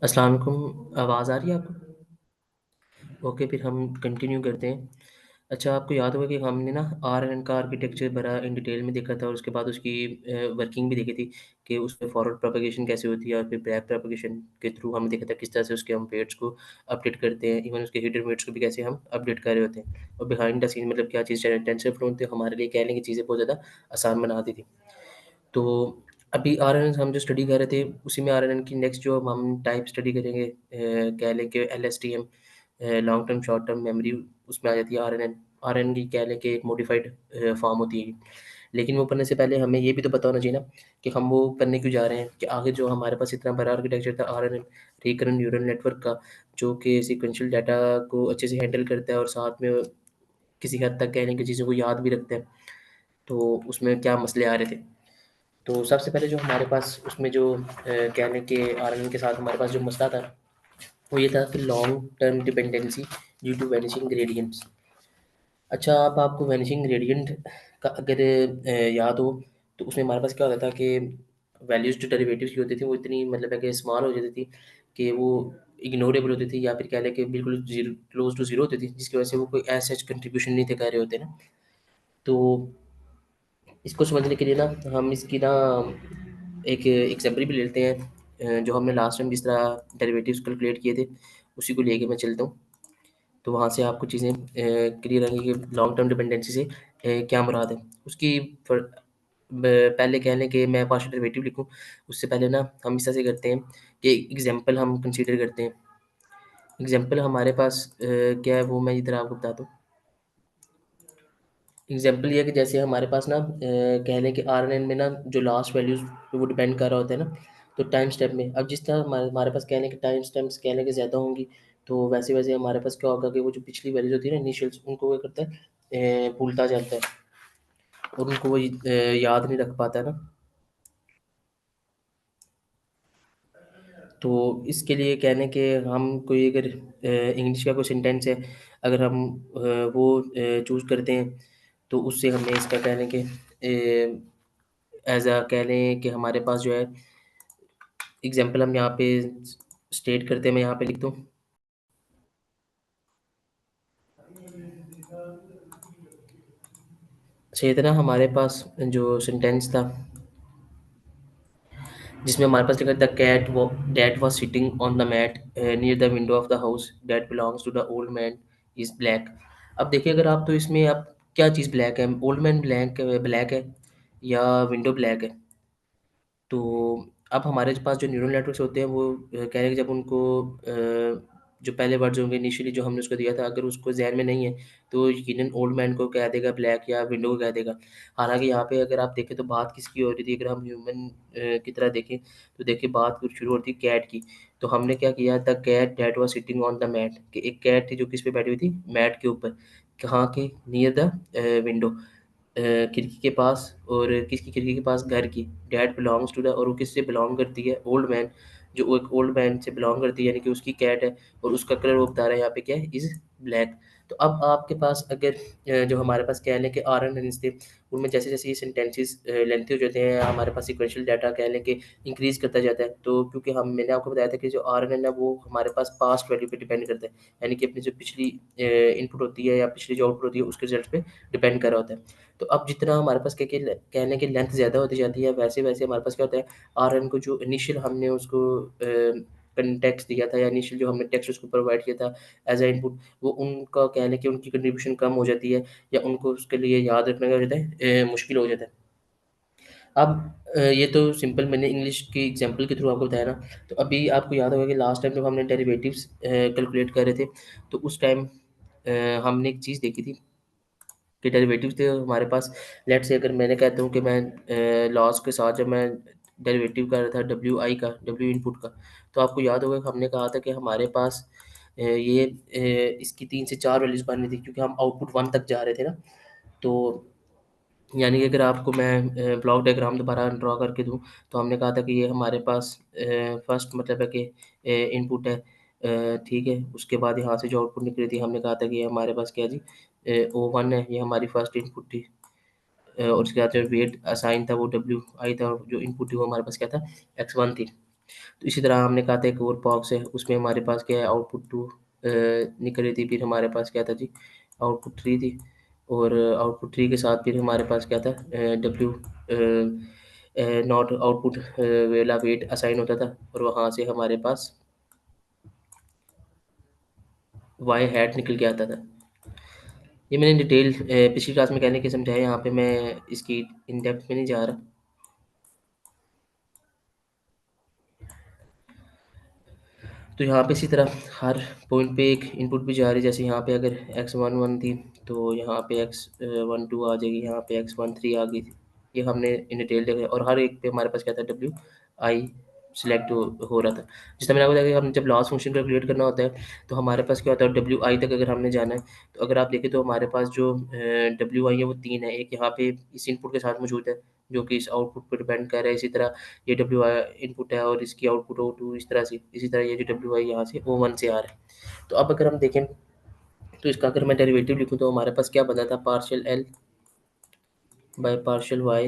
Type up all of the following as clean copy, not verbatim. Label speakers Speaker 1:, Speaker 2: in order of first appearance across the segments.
Speaker 1: अस्सलाम वालेकुम, आवाज़ आ रही है आपको? ओके, फिर हम कंटिन्यू करते हैं। अच्छा, आपको याद होगा कि हमने ना आरएनएन का आर्किटेक्चर बड़ा इन डिटेल में देखा था और उसके बाद उसकी वर्किंग भी देखी थी कि उसमें फॉरवर्ड प्रोपेगेशन कैसे होती है और फिर बैक प्रोपेगेशन के थ्रू हमने देखा था किस तरह से उसके हम वेट्स को अपडेट करते हैं, इवन उसके हिडन वेट्स को भी कैसे हम अपडेट कर रहे होते हैं। और बिहाइंड द सीन मतलब क्या चीज़ टेंसरफ्लो तो हमारे लिए कहने की चीज़ें बहुत ज़्यादा आसान बना दी थी। तो अभी आरएनएन हम जो स्टडी कर रहे थे, उसी में आरएनएन की नेक्स्ट जो हम टाइप स्टडी करेंगे कह लें कि LSTM long term short term memory उसमें आ जाती है आरएनएन। आरएनएन की कह लें कि एक मॉडिफाइड फॉर्म होती है। लेकिन वो करने से पहले हमें ये भी तो पता होना चाहिए ना कि हम वो करने क्यों जा रहे हैं, कि आगे जो हमारे पास इतना बड़ा आर्किटेक्चर था आरएनएन रिकरेंट न्यूरल नेटवर्क का, जो कि सीक्वेंशियल डाटा को अच्छे से हैंडल करता है और साथ में किसी हद तक कह लें कि चीज़ों को याद भी रखता है। तो उसमें क्या मसले आ रहे थे? तो सबसे पहले जो हमारे पास उसमें जो कहने के आरएनएन के साथ हमारे पास जो मसला था, वो ये था कि long term dependency due to vanishing gradients. अच्छा, अब आपको वैनिशिंग ग्रेडिएंट का अगर याद हो, तो उसमें हमारे पास क्या होता था कि वैल्यूज़ जो डेरिवेटिव्स की होती थी, वो इतनी मतलब है कि स्मॉल हो जाती थी कि वो इग्नोरेबल होती थी या फिर कह लें कि बिल्कुल ज़ीरो क्लोज़ टू ज़ीरो होती थी, जिसकी वजह से वो कोई एज़ सच कंट्रीब्यूशन नहीं थे कर रहे होते ना। तो इसको समझने के लिए ना हम इसकी ना एक एग्जांपल भी लेते हैं जो हमने लास्ट टाइम जिस तरह डेरिवेटिव्स कैलकुलेट किए थे, उसी को लेके मैं चलता हूँ। तो वहाँ से आपको चीज़ें क्लियर रहेंगी कि लॉन्ग टर्म डिपेंडेंसी से क्या मुराद है। उसकी फ़र पहले कह लें कि मैं पार्शियल डेरिवेटिव लिखूँ, उससे पहले ना हम इस तरह से करते हैं कि एग्ज़ाम्पल हम कंसीडर करते हैं। एग्ज़ाम्पल हमारे पास क्या है वो मैं इधर आपको बताता हूँ। एग्जाम्पल ये है कि जैसे हमारे पास ना कह लें कि आरएनएन में ना जो लास्ट वैल्यूज़ पे वो डिपेंड कर रहा होता है ना, तो टाइम स्टेप में अब जिस तरह हमारे पास कह लें कि टाइम स्टेप्स कह लें कि ज़्यादा होंगी, तो वैसे-वैसे हमारे पास क्या होगा कि वो जो पिछली वैल्यूज़ होती है ना इनिशियल्स उनको क्या करता है भूलता जाता है और उनको वो याद नहीं रख पाता है ना। तो इसके लिए कह लें कि हम कोई अगर इंग्लिश का कोई सेंटेंस है, अगर हम वो चूज़ करते हैं, तो उससे हमें इसका कह लें कि एज़ अ कह लें कि हमारे पास जो है एग्ज़ाम्पल हम यहाँ पे स्टेट करते हैं, मैं यहाँ पे लिख दूँ। अच्छा, ये था ना हमारे पास जो सेंटेंस था, जिसमें हमारे पास लिखा था that was sitting on the mat near the window of the house that belongs to the old man is black. अब देखिए अगर आप तो इसमें अब क्या चीज़ ब्लैक है? ओल्ड मैन ब्लैक है या विंडो ब्लैक है? तो अब हमारे पास जो न्यूरल नेटवर्क्स होते हैं वो कह रहे हैं कि जब उनको जो पहले वर्ड्स होंगे इनिशियली जो हमने उसको दिया था अगर उसको ज़हन में नहीं है, तो यकीनन ओल्ड मैन को कह देगा ब्लैक या विंडो को कह देगा। हालाँकि यहाँ पे अगर आप देखें तो बात किसकी हो रही थी, अगर हम ह्यूमन की तरह देखें तो देखिए बात फिर शुरू होती है कैट की। तो हमने क्या किया the cat that was sitting on the mat कि एक कैट थी जो किस पे बैठी हुई थी? मैट के ऊपर। कहाँ की? Near the window. खिड़की के पास और किसकी खिड़की के पास? घर की। दैट बिलॉन्ग्स टू द और वो किससे बिलॉन्ग करती है? ओल्ड मैन, जो वो एक ओल्ड मैन से बिलॉन्ग करती है यानी कि उसकी कैट है और उसका कलर वो बता रहा है यहाँ पे क्या है? Is black. तो अब आपके पास अगर जो हमारे पास कह लें कि आरएनएन्स थे, उनमें जैसे-जैसे ये सेंटेंसेस लेंथी हो जाते हैं, हमारे पास सीक्वेंशियल डाटा कह लें कि इंक्रीज़ करता जाता है। तो क्योंकि हम मैंने आपको बताया था कि जो आरएनएन है वो हमारे पास पास्ट वैल्यू पे डिपेंड करता है। यानी कि अपनी जो पिछली इनपुट होती है या पिछली जो आउटपुट होती है उसके रिज़ल्ट पे डिपेंड कर रहा होता है। तो अब जितना हमारे पास कहने की लेंथ ज़्यादा होती जाती है, वैसे-वैसे हमारे पास क्या होता है, आरएन को जो इनिशियल हमने उसको कंटेक्स्ट दिया था या इनिशियल जो हमने टेक्स्ट उसको प्रोवाइड किया था एज़ अ इनपुट, वो उनका कह लें कि उनकी कंट्रीब्यूशन कम हो जाती है या उनको उसके लिए याद रखना क्या हो जाता है मुश्किल हो जाता है। अब ये तो सिंपल मैंने इंग्लिश की एग्ज़ाम्पल के थ्रू आपको बताया ना, तो अभी आपको याद होगा कि लास्ट टाइम जब हमने डेरिवेटिव्स कैलकुलेट कर रहे थे, तो उस टाइम हमने एक चीज़ देखी थी के डेरिवेटिव्स थे हमारे पास। लेट्स से अगर मैंने कहता हूँ कि मैं लॉस के साथ जब मैं डेरिवेटिव कर रहा था डब्ल्यू का, डब्ल्यू इनपुट का, तो आपको याद होगा कि हमने कहा था कि हमारे पास इसकी 3 से 4 वैल्यूज़ बननी थी क्योंकि हम आउटपुट 1 तक जा रहे थे ना। तो यानी कि अगर आपको मैं ब्लॉक डायग्राम दोबारा ड्रॉ करके दूँ, तो हमने कहा था कि ये हमारे पास फर्स्ट मतलब है कि इनपुट है ठीक है? उसके बाद यहाँ से जो आउटपुट निकली थी हमने कहा था कि ये हमारे पास क्या है जी O1 है, ये हमारी फर्स्ट इनपुट थी। और उसके बाद जो वेट असाइन था वो WI था और जो इनपुट थी वो हमारे पास क्या था? X1 थी। तो इसी तरह हमने कहा था एक और बॉक्स है, उसमें हमारे पास क्या है, आउटपुट 2 निकल रही थी, फिर हमारे पास क्या था जी, आउटपुट 3 थी, और आउटपुट 3 के साथ फिर हमारे पास क्या था, डब्ल्यू नॉट आउटपुट वाला वेट असाइन होता था, और वहाँ से हमारे पास वाई हैट निकल के आता था। ये मैंने डिटेल पिछली क्लास में कहने के समझाया, यहाँ पे मैं इसकी इन डेप्थ में नहीं जा रहा। तो यहाँ पे इसी तरह हर पॉइंट पे एक इनपुट भी जा रही है, जैसे यहाँ पे अगर एक्स वन वन थी तो यहाँ पे एक्स वन टू आ जाएगी, यहाँ पे एक्स वन थ्री आ गई थी। ये हमने इन डिटेल देखा, और हर एक पे हमारे पास क्या था, डब्ल्यू आई सिलेक्ट हो रहा था। जिस तरह मैंने आपको बताया कि हमने जब लास्ट फंक्शन कैलकुलेट करना होता है तो हमारे पास क्या होता है, डब्ल्यू आई तक अगर हमने जाना है, तो अगर आप देखें तो हमारे पास जो डब्ल्यू आई है वो तीन है। एक यहाँ पे इस इनपुट के साथ मौजूद है जो कि इस आउटपुट पर डिपेंड कर रहा है, इसी तरह ये डब्ल्यू आई इनपुट है और इसकी आउटपुट ओ टू, इस तरह से इसी तरह ये जो डब्ल्यू आई यहाँ से ओ वन से आ रहा है। तो अब अगर हम देखें तो इसका अगर मैं डेरिवेटिव लिखूँ तो हमारे पास क्या बना था, partial L by partial Y,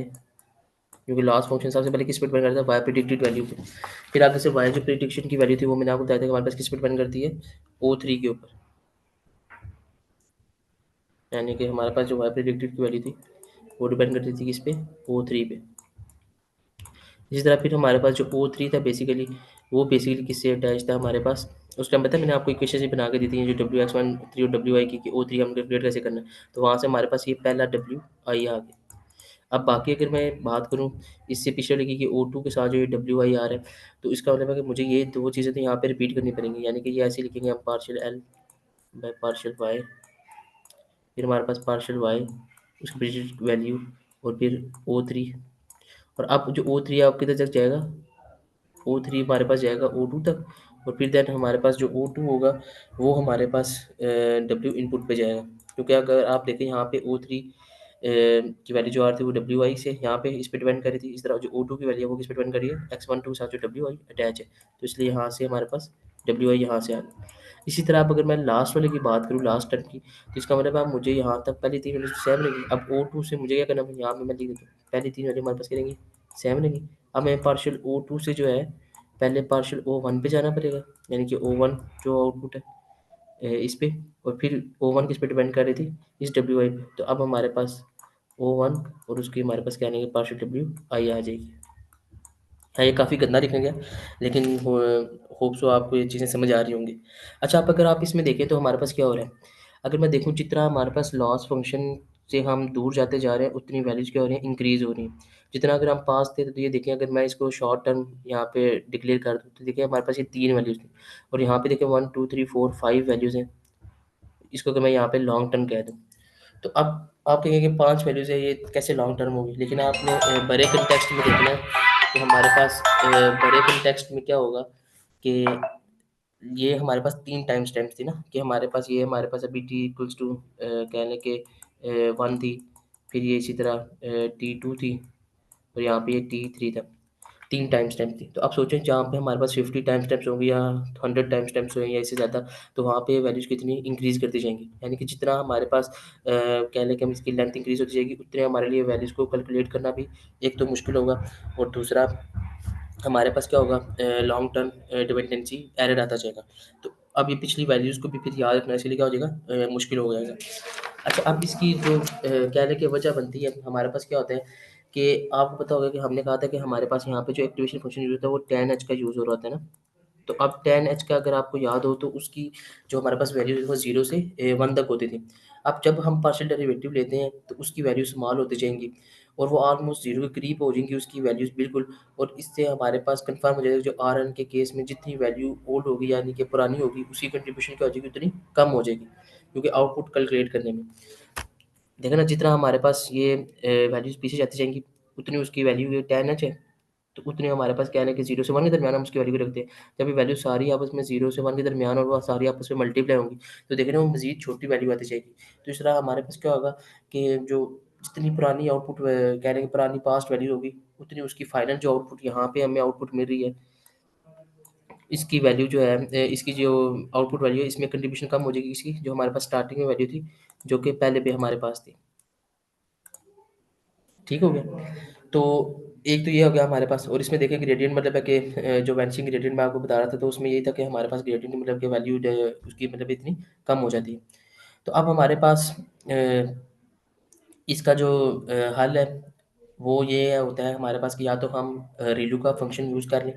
Speaker 1: क्योंकि लास्ट फंक्शन सबसे पहले किस पे डिपेंड करता है, वाई प्रिडिक्टेड वैल्यू पे। फिर आगे से वाई जो प्रिडिक्शन की वैल्यू थी वो मैंने आपको बताया था कि हमारे पास किस पे डिपेंड करती है, ओ थ्री के ऊपर, यानी कि हमारे पास जो वाई प्रिडिक्टेड की वैल्यू थी वो डिपेंड करती थी किस पे, ओ थ्री पे। इसी तरह फिर हमारे पास जो ओ थ्री था बेसिकली, वो बेसिकली किससे अटैच था हमारे पास, उस टाइम पता है मैंने आपको इक्वेशन बना के दी थी जो डब्ल्यू एक्स वन थ्री और डब्ल्यू आई की, कि ओ थ्री हम कैलकुलेट कैसे करना है। तो वहाँ से हमारे पास ये पहला डब्ल्यू आई आ गया। अब बाकी अगर मैं बात करूँ इससे पिछले लगी कि ओ टू के साथ जो ये डब्ल्यू आई आ रहा है, तो इसका मतलब है कि मुझे ये दो चीज़ें तो यहाँ पे रिपीट करनी पड़ेंगी, यानी कि ये ऐसे लिखेंगे हम, partial L by partial Y, फिर हमारे पास पार्शियल वाई उसकी प्रेडिक्टेड वैल्यू, और फिर ओ थ्री। और अब जो ओ थ्री है अब किधर तक जाएगा, ओ थ्री हमारे पास जाएगा ओ टू तक, और फिर देन हमारे पास जो ओ टू होगा वो हमारे पास डब्ल्यू इनपुट पे जाएगा। क्योंकि अगर आप देखें यहाँ पे ओ थ्री की वैल्यू जो आ रही थी वो डब्ल्यू आई से यहाँ पे इस पे डिपेंड कर रही थी, इस तरह जो ओ टू की वैल्यू है वो किस पे डिपेंड कर रही है, एक्स वन टू के साथ जो डब्ल्यू आई अटैच है, तो इसलिए यहाँ से हमारे पास डब्ल्यू आई यहाँ से आ गया। इसी तरह अब अगर मैं लास्ट वाले की बात करूँ, लास्ट टर्म की, तो इसका मतलब अब मुझे यहाँ तक पहली तीन वैल्यू सेम रहेंगी। अब ओ टू से मुझे क्या करना है, यहाँ पे मैं लिख देता हूँ, पहली तीन वैल्यू हमारे पास क्या रहेंगी, सेम रहेंगी। अब मैं पार्शियल ओ टू से जो है पहले पार्शियल ओ वन पे जाना पड़ेगा, यानी कि ओ वन जो आउटपुट है इस पे, और फिर ओ वन किस पे डिपेंड कर रही थी, इस डब्ल्यू आई पे। तो अब हमारे पास ओ वन और उसकी हमारे पास क्या आएंगे, पार्शियल डब्ल्यू आई आ जाएगी। हाँ, ये काफ़ी गंदा दिखने गया, लेकिन होप सो आपको ये चीज़ें समझ आ रही होंगी। अच्छा, अब अगर आप इसमें देखें तो हमारे पास क्या हो रहा है, अगर मैं देखूँ जितना हमारे पास लॉस फंक्शन से हम दूर जाते जा रहे हैं उतनी वैल्यूज़ क्या हो रही हैं, इंक्रीज़ हो रही हैं। जितना अगर हम पास थे तो ये देखें, अगर मैं इसको शॉर्ट टर्म यहाँ पे डिक्लेयर कर दूँ तो देखिए हमारे पास ये तीन वैल्यूज़ थी, और यहाँ पे देखिए one two three four five values हैं। इसको अगर मैं यहाँ पे लॉन्ग टर्म कह दूँ तो अब आप कहेंगे कि 5 वैल्यूज़ है, ये कैसे लॉन्ग टर्म होगी? लेकिन आपने बड़े कॉन्टेक्स्ट में देखना है कि हमारे पास बड़े कॉन्टेक्स्ट में क्या होगा कि ये हमारे पास 3 टाइम स्टैम्प्स थी ना, कि हमारे पास ये हमारे पास अभी t इक्वल्स टू कह लें कि 1 थी, फिर ये इसी तरह t2 थी, और यहाँ पे ये t3 था। 3 टाइम स्टैम्प थी। तो आप सोचें जहाँ पे हमारे पास 50 टाइम स्टैम्प्स होंगे या 100 टाइम स्टैम्प्स होंगे या इससे ज़्यादा, तो वहाँ पे वैल्यूज़ कितनी इंक्रीज़ करती जाएँगी। यानी कि जितना हमारे पास कह लें कि हम इसकी लेंथ इंक्रीज़ होती जाएगी, उतने हमारे लिए वैल्यूज़ को कैलकुलेट करना भी एक तो मुश्किल होगा, और दूसरा हमारे पास क्या होगा, लॉन्ग टर्म डिपेंडेंसी एरर आता जाएगा। तो अब ये पिछली वैल्यूज़ को भी फिर याद रखना इसके लिए क्या हो जाएगा, मुश्किल हो जाएगा। अच्छा, अब इसकी जो कहने की वजह बनती है, हमारे पास क्या होता है कि आपको पता होगा कि हमने कहा था कि हमारे पास यहाँ पे जो एक्टिवेशन फंक्शन यूज़ होता है वो tan h का यूज़ हो रहा होता है ना। तो अब tan h का अगर आपको याद हो तो उसकी जो हमारे पास वैल्यू है वो 0 से 1 तक होती थी। अब जब हम पार्शियल डेरिवेटिव लेते हैं तो उसकी वैल्यू स्मॉल होती जाएँगी, और वो ऑलमोस्ट 0 के करीब हो जाएँगी उसकी वैल्यूज़ बिल्कुल, और इससे हमारे पास कन्फर्म हो जाएगा जो Rn के केस में जितनी वैल्यू ओल्ड होगी यानी कि पुरानी होगी, उसकी कंट्रीब्यूशन क्या हो जाएगी, उतनी कम हो जाएगी। क्योंकि आउटपुट कैलकुलेट करने में देखो ना, जितना हमारे पास ये वैल्यूज़ पीछे जाती जाएँगी, उतनी उसकी वैल्यू ये tan h है, तो उतने हमारे पास क्या है ना कि 0 से 1 के दरमियान हम उसकी वैल्यू को रखते हैं। जब ये वैल्यू सारी आपस में 0 से 1 के दरमियान और वो सारी आपस में मल्टीप्लाई होंगी, तो देखिए ना वो मज़ीद छोटी वैल्यू आती जाएगी। तो इस तरह हमारे पास क्या होगा कि जो जितनी पुरानी आउटपुट कह रहे हैं पुरानी पास्ट वैल्यू होगी, उतनी उसकी फाइनल जो आउटपुट यहाँ पे हमें आउटपुट मिल रही है, इसकी वैल्यू जो है इसकी जो आउटपुट वैल्यू है इसमें कंट्रीब्यूशन कम हो जाएगी इसकी, जो हमारे पास स्टार्टिंग में वैल्यू थी, जो कि पहले पे हमारे पास थी। ठीक हो गया? तो एक तो ये हो गया हमारे पास, और इसमें देखिए ग्रेडियंट मतलब है कि जो वैनिशिंग ग्रेडियंट मैं आपको बता रहा था, तो उसमें यही था कि हमारे पास ग्रेडियंट मतलब कि वैल्यू उसकी मतलब इतनी कम हो जाती है। तो अब हमारे पास इसका जो हल है वो ये होता है हमारे पास कि या तो हम रेलू का फंक्शन यूज़ कर लें,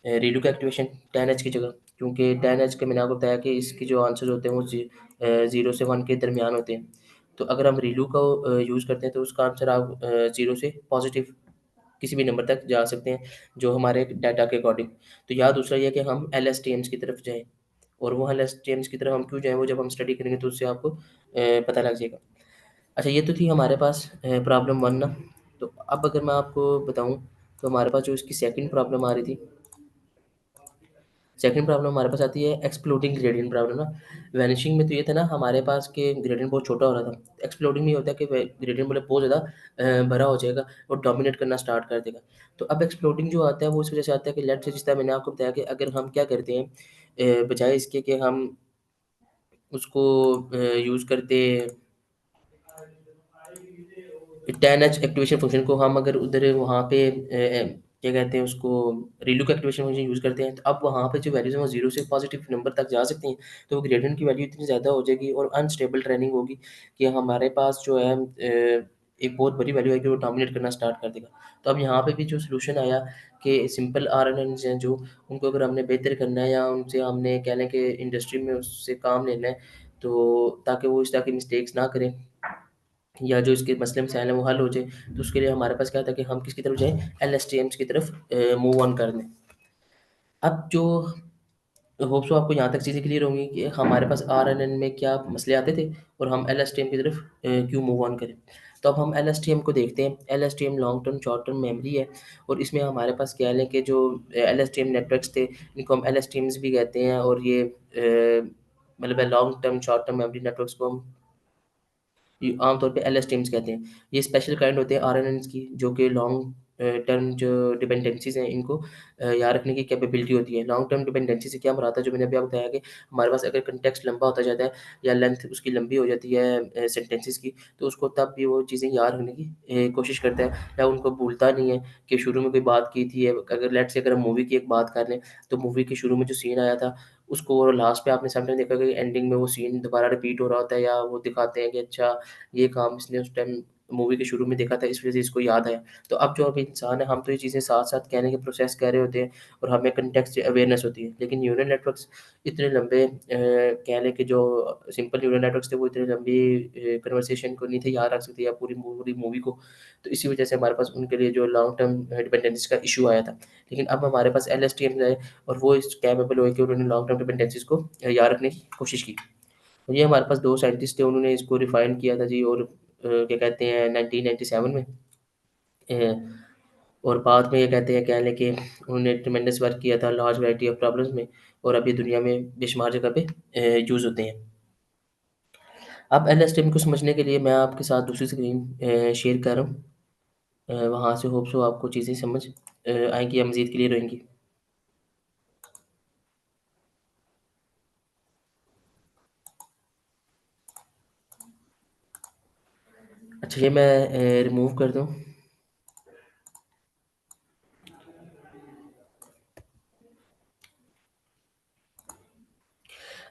Speaker 1: रेलू का एक्टिवेशन 10h की जगह, क्योंकि 10h के मैंने आपको बताया कि इसके जो आंसर होते हैं वो 0 से 1 के दरमियान होते हैं। तो अगर हम रेलू का यूज़ करते हैं तो उसका आंसर आप 0 से पॉजिटिव किसी भी नंबर तक जा सकते हैं जो हमारे डाटा के अकॉर्डिंग। तो या दूसरा ये है कि हम एलएसटीएम्स की तरफ जाएँ, और वो एलएसटीएम्स की तरफ हम क्यों जाएँ, वो जब हम स्टडी करेंगे तो उससे आपको पता लग जाएगा। अच्छा, ये तो थी हमारे पास प्रॉब्लम 1 ना। तो अब अगर मैं आपको बताऊँ तो हमारे पास जो इसकी सेकंड प्रॉब्लम आ रही थी, सेकंड प्रॉब्लम हमारे पास आती है एक्सप्लोडिंग ग्रेडियंट प्रॉब्लम ना। वैनिशिंग में तो ये था ना हमारे पास कि ग्रेडियंट बहुत छोटा हो रहा था। एक्सप्लोडिंग में ये होता है कि ग्रेडियंट मतलब बहुत ज़्यादा भरा हो जाएगा और डोमिनेट करना स्टार्ट कर देगा। तो अब एक्सप्लोडिंग जो आता है वो इस वजह से आता है कि लेट्स से जिस तरह मैंने आपको बताया कि अगर हम क्या करते हैं, बजाय इसके कि हम उसको यूज़ करते 10h एक्टिवेशन फ़ंक्शन को, हम अगर उधर वहाँ पे क्या कहते हैं उसको, रेलू का एक्टिवेशन फ़ंक्शन यूज़ करते हैं, तो अब वहाँ पे जो वैल्यूज़ हैं वो 0 से पॉज़िटिव नंबर तक जा सकती हैं। तो वो ग्रेडिएंट की वैल्यू इतनी ज़्यादा हो जाएगी और अनस्टेबल ट्रेनिंग होगी कि हमारे पास जो है एक बहुत बड़ी वैल्यू आएगी, वो डोमिनेट करना स्टार्ट कर देगा। तो अब यहाँ पे भी जो सॉल्यूशन आया कि सिंपल आरएनएन्स हैं जो, उनको अगर हमने बेहतर करना है या उनसे हमने कह लें कि इंडस्ट्री में उससे काम लेना है, तो ताकि वो इस तरह की मिस्टेक्स ना करें या जो इसके मसले मसाइल हैं वो हल हो जाए, तो उसके लिए हमारे पास क्या था कि हम किसकी तरफ जाएँ, एलएसटीएम्स की तरफ मूव ऑन कर दें। अब जो होप सो आपको यहाँ तक चीज़ें क्लियर होंगी कि हमारे पास आरएनएन में क्या मसले आते थे और हम एलएसटीएम की तरफ क्यों मूव ऑन करें। तो अब हम एलएसटीएम को देखते हैं। LSTM long term short term memory है, और इसमें हमारे पास क्या है कि जो एलएसटीएम नेटवर्क्स थे, इनको हम एलएसटीएम्स भी कहते हैं, और ये मतलब long term short term memory networks को हम ये आमतौर पे एलएसटीएम्स कहते हैं। ये स्पेशल काइंड होते हैं आरएनएन्स की, जो कि लॉन्ग टर्म जो डिपेंडेंसीज़ हैं इनको याद रखने की कैपेबिलिटी होती है। लॉन्ग टर्म डिपेंडेंसी से क्या मुराद है, जो मैंने अभी आपको बताया कि हमारे पास अगर कॉन्टेक्स्ट लंबा होता जाता है या लेंथ उसकी लंबी हो जाती है सेंटेंसेस की, तो उसको तब भी वो चीज़ें याद रखने की कोशिश करता है या उनको भूलता नहीं है कि शुरू में कोई बात की थी। अगर लेट्स से अगर हम मूवी की एक बात कर लें, तो मूवी के शुरू में जो सीन आया था, उसको और लास्ट पे आपने समटाइम देखा कि एंडिंग में वो सीन दोबारा रिपीट हो रहा होता है, या वो दिखाते हैं कि अच्छा ये काम इसने उस टाइम मूवी के शुरू में देखा था, इस वज़ह से इसको याद आया। तो अब जो अब इंसान है, हम तो ये चीज़ें साथ-साथ कहने के प्रोसेस कर रहे होते हैं और हमें कॉन्टेक्स्ट अवेयरनेस होती है। लेकिन न्यूरल नेटवर्क्स इतने लंबे कह लें कि जो सिंपल न्यूरल नेटवर्क्स थे, वो इतनी लंबी कन्वर्सेशन को नहीं थे याद रख सकते या पूरी मूवी को। तो इसी वज़ह से हमारे पास उनके लिए जो लॉन्ग टर्म डिपेंडेंसी का इश्यू आया था। लेकिन अब हमारे पास एलएसटीएम आए और वो इस कैपेबल हुए कि उन्होंने लॉन्ग टर्म डिपेंडेंसीज़ को याद रखने की कोशिश की। ये हमारे पास 2 साइंटिस्ट थे, उन्होंने इसको रिफाइन किया था जी, और क्या कहते हैं 1997 में अ, और बाद में ये कहते हैं कह लें कि उन्होंने ट्मेंडस वर्क किया था लार्ज वैरायटी ऑफ प्रॉब्लम्स में, और अभी दुनिया में बेशुमार जगह पे यूज़ होते हैं। अब एलएसटीएम को समझने के लिए मैं आपके साथ दूसरी स्क्रीन शेयर कर रहा हूँ। वहाँ से होप सो आपको चीज़ें समझ आएँगी या मज़ीद क्लियर होएँगी। अच्छा, ये मैं रिमूव कर दूँ।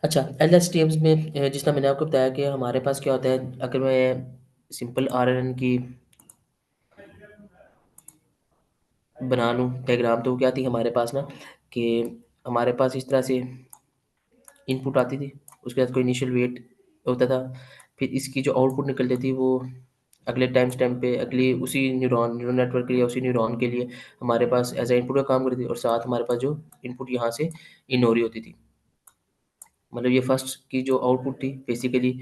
Speaker 1: अच्छा, एलएसटीएम्स में जिस तरह मैंने आपको बताया कि हमारे पास क्या होता है, अगर मैं सिंपल आरएनएन की बना लूँ डायग्राम, तो क्या थी हमारे पास ना कि हमारे पास इस तरह से इनपुट आती थी, उसके बाद कोई इनिशियल वेट होता था, फिर इसकी जो आउटपुट निकलती थी वो अगले टाइम स्टैम्प पे अगली उसी न्यूरल नेटवर्क के लिए, उसी न्यूरॉन के लिए हमारे पास एज़ अ इनपुट का काम करती थी, और साथ हमारे पास जो इनपुट यहाँ से इन हो रही होती थी। मतलब ये फर्स्ट की जो आउटपुट थी बेसिकली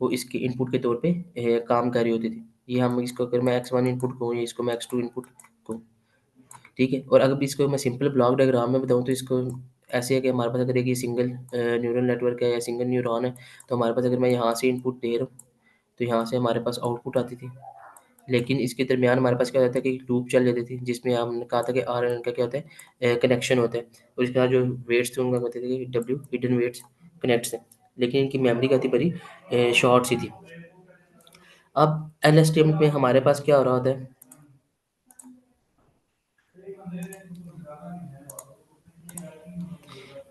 Speaker 1: वो इसके इनपुट के तौर पे काम कर रही होती थी। ये हम इसको अगर मैं x1 इनपुट कहूँ या इसको मैं x2 इनपुट कहूँ, ठीक है? और अगर इसको मैं सिंपल ब्लॉक डायग्राम में बताऊँ तो इसको ऐसे है कि हमारे पास अगर एक ये सिंगल न्यूरल नेटवर्क है या सिंगल न्यूरॉन है, तो हमारे पास अगर मैं यहाँ से इनपुट दे रहा हूँ, तो यहाँ से हमारे पास आउटपुट आती थी। लेकिन इसके दरमियान हमारे पास क्या होता है कि एक लूप चल जाती थी, जिसमें हमने कहा था कि आर-एन का क्या होता है कनेक्शन होता है, और इसके साथ जो वेट्स थे उनको कहते थे कि डब्ल्यू हिडन वेट्स कनेक्ट्स हैं। लेकिन इनकी मेमोरी क्या थी, बड़ी शॉर्ट सी थी। अब एलएसटीएम में हमारे पास क्या हो रहा होता है,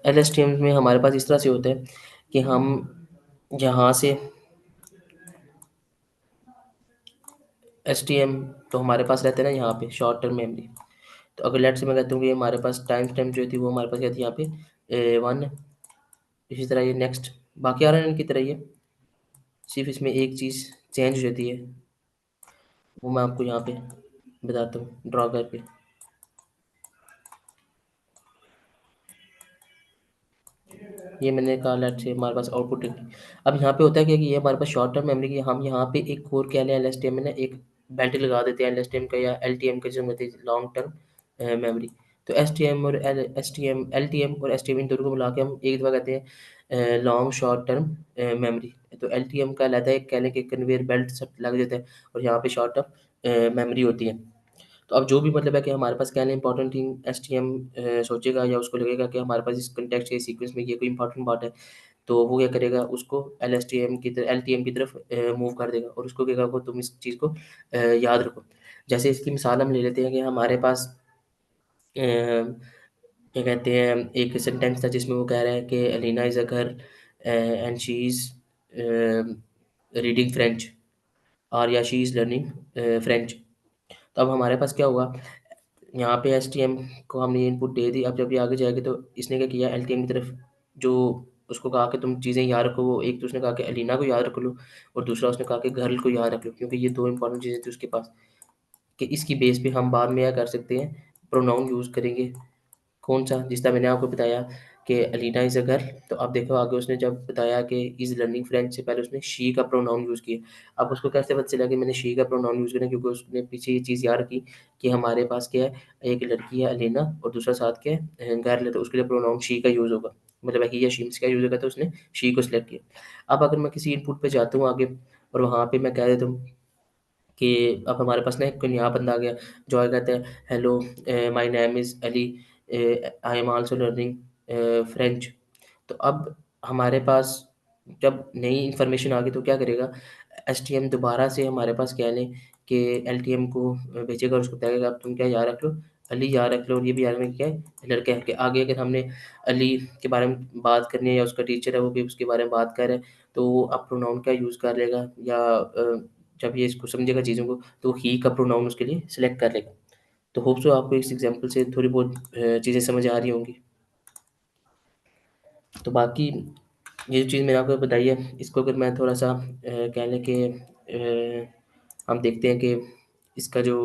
Speaker 1: LSTM में हमारे पास इस तरह से होता है कि हम यहाँ से STM तो हमारे पास रहता है ना यहाँ पे शॉर्ट टर्म मेमोरी। तो अगर लेट से मैं कहता हूँ कि हमारे पास टाइम स्टैम्प जो थी वो हमारे पास क्या थी यहाँ पे 1। इसी तरह ये नेक्स्ट बाकी RNN की तरह ही है, सिर्फ इसमें एक चीज़ चेंज हो जाती है, वो मैं आपको यहाँ पे बताता हूँ ड्रॉ करके। ये मैंने कहा लेट से हमारे पास आउटपुट है। अब यहाँ पे होता है क्या कि ये हमारे पास शॉर्ट टर्म मेमोरी की हम यहाँ पे एक और क्या लें LSTM में ना एक बेल्ट लगा देते हैं LSTM का या LTM का, जो होती है लॉन्ग टर्म मेमोरी। तो LTM और STM इन दोनों को मिला के हम एक दफ़ा कहते हैं लॉन्ग शॉर्ट टर्म मेमोरी। तो LTM का रहता है कहने के कन्वेयर बेल्ट सब लग जाता है और यहाँ पे शॉर्ट टर्म मेमोरी होती है। तो अब जो भी मतलब है कि हमारे पास क्या इंपॉर्टेंट थिंग एसटीएम सोचेगा या उसको लगेगा कि हमारे पास इस कॉन्टेक्स्ट के सीक्वेंस में ये कोई इंपॉर्टेंट बात है, तो वो क्या करेगा उसको एलटीएम की तरफ मूव कर देगा और उसको कहेगा को तुम इस चीज़ को याद रखो। जैसे इसकी मिसाल हम ले लेते हैं कि हमारे पास क्या कहते हैं एक सेंटेंस था जिसमें वो कह रहा है कि Alina is a girl and she is reading French और या शी इज़ लर्निंग फ्रेंच। तो अब हमारे पास क्या हुआ, यहाँ पे एसटीएम को हमने इनपुट दे दी। अब जब ये आगे जाएगी तो इसने क्या किया एलटीएम की तरफ जो उसको कहा कि तुम चीज़ें याद रखो, वो एक तो उसने कहा कि अलीना को याद रख लो और दूसरा उसने कहा कि गर्ल को याद रख लो, क्योंकि ये दो इंपॉर्टेंट चीज़ें थी उसके पास। कि इसकी बेस पे हम बाद में क्या कर सकते हैं, प्रोनाउन यूज़ करेंगे। कौन-सा? जिस तरह मैंने आपको बताया कि अलीना इज़ अ गर्ल, तो अब देखो आगे उसने जब बताया कि इज़ लर्निंग फ्रेंच से पहले उसने शी का प्रोनाउन यूज़ किया। अब उसको कैसे पता चला कि मैंने शी का प्रोनाउन यूज़ किया, क्योंकि उसने पीछे ये चीज़ याद रखी कि हमारे पास क्या है, एक लड़की है अलीना और दूसरा साथ क्या है गर्ल है, तो उसके लिए प्रोनाउन शी का यूज़ होगा। मतलब है कि या शी का यूज़ होगा, तो उसने शी को सिलेक्ट किया। अब अगर मैं किसी इनपुट पे जाता हूँ आगे और वहाँ पे मैं कह देता हूँ कि अब हमारे पास ना एक कोई नया बंदा आ गया, जो आगे कहता है hello my name is Ali, I am also learning French. तो अब हमारे पास जब नई इन्फॉर्मेशन आ गई तो क्या करेगा, एसटीएम दोबारा से हमारे पास कह लें कि एलटीएम को भेजेगा और उसको बताएगा अब तुम क्या याद रख लो, अली याद रख लो और ये भी याद रखना क्या है, लड़का है। कि आगे अगर हमने अली के बारे में बात करनी है या उसका टीचर है वो भी उसके बारे में बात कर रहा है, तो वो अब प्रोनाउन क्या यूज़ कर लेगा या जब ये इसको समझेगा चीज़ों को तो ही का प्रोनाउन उसके लिए सिलेक्ट कर लेगा। तो होप सो आपको इस एग्जांपल से थोड़ी बहुत चीज़ें समझ आ रही होंगी। तो बाकी ये जो चीज़ मैंने आपको बताई है, इसको अगर मैं थोड़ा-सा कह लें कि हम देखते हैं कि इसका जो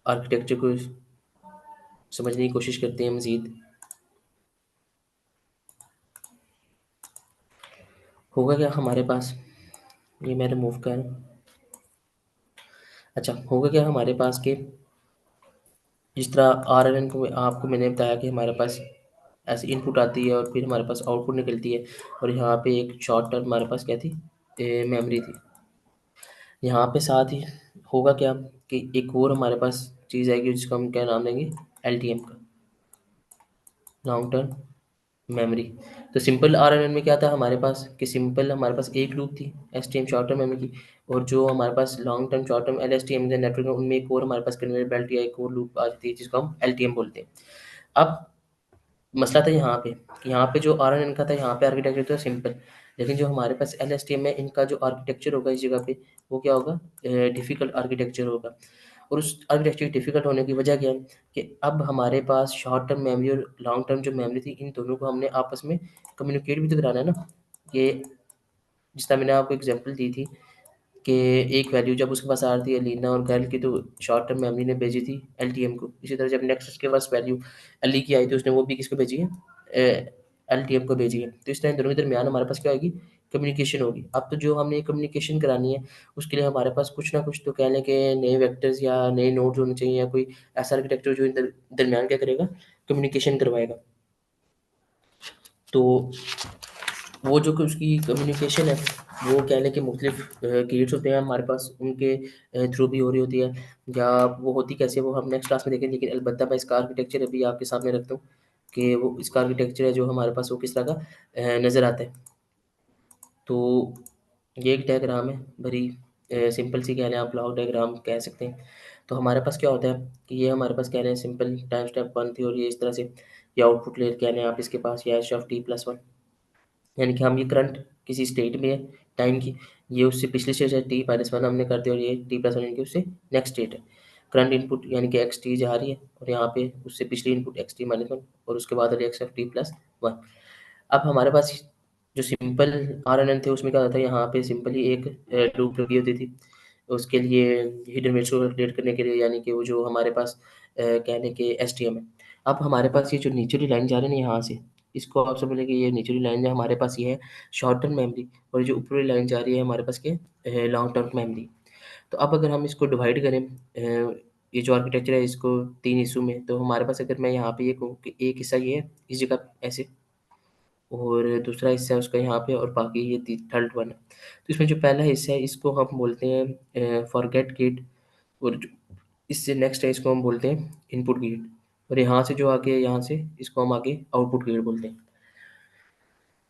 Speaker 1: आर्किटेक्चर को समझने की कोशिश करते हैं मज़ीद। होगा क्या हमारे पास, ये मैं रिमूव कर, अच्छा होगा क्या हमारे पास कि जिस तरह आरएनएन को आपको मैंने बताया कि हमारे पास ऐसी इनपुट आती है और फिर हमारे पास आउटपुट निकलती है और यहाँ पे एक शॉर्ट टर्म हमारे पास क्या थी, मेमोरी थी। यहाँ पे साथ ही होगा क्या कि एक और हमारे पास चीज़ आएगी जिसको हम क्या नाम देंगे, एलटीएम का, लॉन्ग टर्म मेमोरी। तो सिंपल आरएनएन में क्या था हमारे पास कि सिंपल हमारे पास एक लूप थी एसटीएम शॉर्ट टर्म मेमोरी की, और जो हमारे पास long term short term LSTM के नेटवर्क है उनमें एक और हमारे पास कन्वेयर बेल्ट या एक और लूप आ जाती है जिसको हम एलटीएम बोलते हैं। अब मसला था यहाँ पे कि यहाँ पे जो आरएनएन का था यहाँ पे आर्किटेक्चर था सिंपल, लेकिन जो हमारे पास एलएसटीएम है इनका जो आर्किटेक्चर होगा इस जगह पे वो क्या होगा, डिफ़िकल्ट आर्किटेक्चर होगा। और उस आर्किटेक्चर डिफ़िकल्ट होने की वजह क्या है कि अब हमारे पास शॉर्ट टर्म मेमोरी और लॉन्ग टर्म जो मेमोरी थी इन दोनों को हमने आपस में कम्युनिकेट भी तो कराना है ना। ये जिस तरह मैंने आपको एग्जांपल दी थी कि एक वैल्यू जब उसके पास आ रही थी अलीना और गर्ल की, तो शॉर्ट टर्म मेमोरी ने भेजी थी एलटीएम को। इसी तरह जब नेक्स्ट उसके पास वैल्यू अली की आई तो उसने वो भी किसको भेजी है, एलटीएम को भेजी है। तो इस तरह इन दोनों के दरमियान हमारे पास क्या होगी, कम्युनिकेशन होगी। अब तो जो हमने कम्युनिकेशन करानी है उसके लिए हमारे पास कुछ ना कुछ तो कह लें कि नए वेक्टर्स या नए नोड्स होने चाहिए या कोई ऐसा आर्किटेक्चर जो इन दरमियान क्या करेगा, कम्युनिकेशन करवाएगा। तो वो जो कि उसकी कम्युनिकेशन है वो कह लें कि मुख्तलिफ गेट्स होते हैं हमारे पास, उनके थ्रू भी हो रही होती है, या वो होती कैसे है वो हम नेक्स्ट क्लास में देखेंगे। लेकिन अलबत्ता मैं इसका आर्किटेक्चर अभी आपके सामने रखता हूँ कि वो इसका आर्किटेक्चर है जो हमारे पास वो किस तरह का नज़र आता है। तो ये एक डायग्राम है, बड़ी सिंपल सी कह लें, आप ब्लॉक डायग्राम कह सकते हैं। तो हमारे पास क्या होता है कि ये हमारे पास कह रहे हैं सिंपल टाइम स्टेप 1 थी और ये इस तरह से ये आउटपुट लेकर कह रहे हैं आप इसके पास ये एच ऑफ टी प्लस 1, यानी कि हम ये करंट किसी स्टेट में है टाइम की, ये उससे पिछली स्टेट है टी माइनस वन हमने कर दिया और ये टी प्लस वन यानी कि उससे नेक्स्ट स्टेट है। करंट इनपुट यानी कि एक्स टी जा रही है और यहाँ पे उससे पिछली input x T minus one और उसके बाद x of T plus one. अब हमारे पास जो सिंपल आर एन एन थे उसमें क्या होता है, यहाँ पे सिंपली एक लूप लगी होती थी उसके लिए हिडन वेट्स को कैलकुलेट करने के लिए, यानी कि वो जो हमारे पास कहने के एस टी एम है। अब हमारे पास ये जो निचली लाइन जा रही है ना यहाँ से, इसको आप समझ लें कि ये निचली लाइन जो हमारे पास ये है शॉर्ट टर्म मेमोरी और ये जो ऊपरी लाइन जा रही है हमारे पास के लॉन्ग टर्म मेमोरी। तो अब अगर हम इसको डिवाइड करें ये जो आर्किटेक्चर है इसको 3 हिस्सों में, तो हमारे पास अगर मैं यहाँ पे ये कहूँ कि एक हिस्सा ये है इस जगह ऐसे और दूसरा हिस्सा है उसका यहाँ पे और बाकी ये थर्ड वन है। तो इसमें जो पहला हिस्सा है इसको हम बोलते हैं फॉरगेट गेट और जो इससे नेक्स्ट है इसको हम बोलते हैं इनपुट गेट और यहाँ से जो आगे है यहाँ से इसको हम आगे आउटपुट गेट बोलते हैं।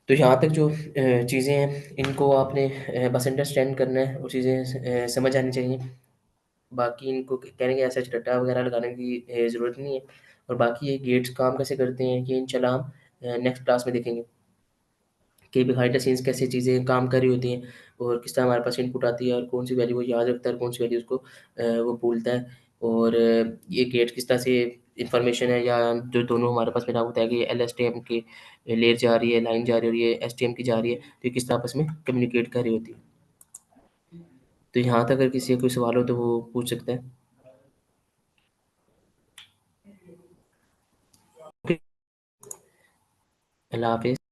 Speaker 1: तो यहाँ तक जो चीज़ें हैं इनको आपने बस अंडरस्टैंड करना है और चीज़ें समझ आनी चाहिए। बाकी इनको कहने के ऐसा रट्टा वगैरह लगाने की ज़रूरत नहीं है। और बाकी ये गेट्स काम कैसे करते हैं ये इंशाल्लाह हम नेक्स्ट क्लास में देखेंगे कि बिहाइंड द सीन्स कैसे चीज़ें काम कर रही होती हैं और किस तरह हमारे पास इनपुट आती है और कौन सी वैल्यू वो याद रखता है और कौन सी वैल्यू उसको वो भूलता है। और ये गेट किस तरह से इंफॉर्मेशन है या जो दोनों हमारे पास मेरा होता है कि एल एस टी एम की लेयर जा रही है लाइन जा रही है और ये एस टी एम की जा रही है तो ये किस तरह आपस में कम्युनिकेट कर रही होती है। तो यहाँ तक अगर किसी का कोई सवाल हो तो वो पूछ सकता है। ओके, अल्लाह हाफिज़।